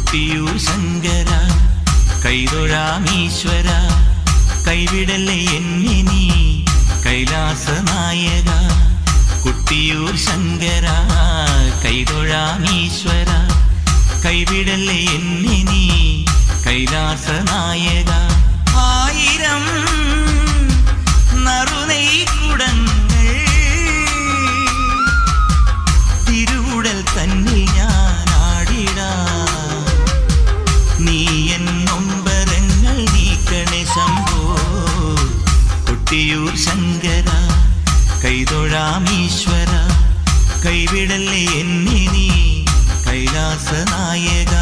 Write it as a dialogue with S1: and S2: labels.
S1: കൊട്ടിയൂർ ശങ്കര കൈതൊഴാമീശ്വര കൈവിടല്ലേ എന്നെ നീ കൈലാസ നായക കൊട്ടിയൂർ ശങ്കര കൈതൊഴാമീശ്വര കൈവിടല്ലേ എന്നെ നീ കൈലാസ നായക ആയിരം നറുനെയ്ക്കുടങ്ങൾ തിരുവുടൽ തന്നിൽ ഞാൻ ആടിടാം നീ എൻ നൊമ്പരങ്ങൾ നീക്കണേ ശംഭോ കൊട്ടിയൂർ ശങ്കര കൈതൊഴാമീശ്വര കൈവിടല്ലേ എന്നെ നീ കൈലാസ നായക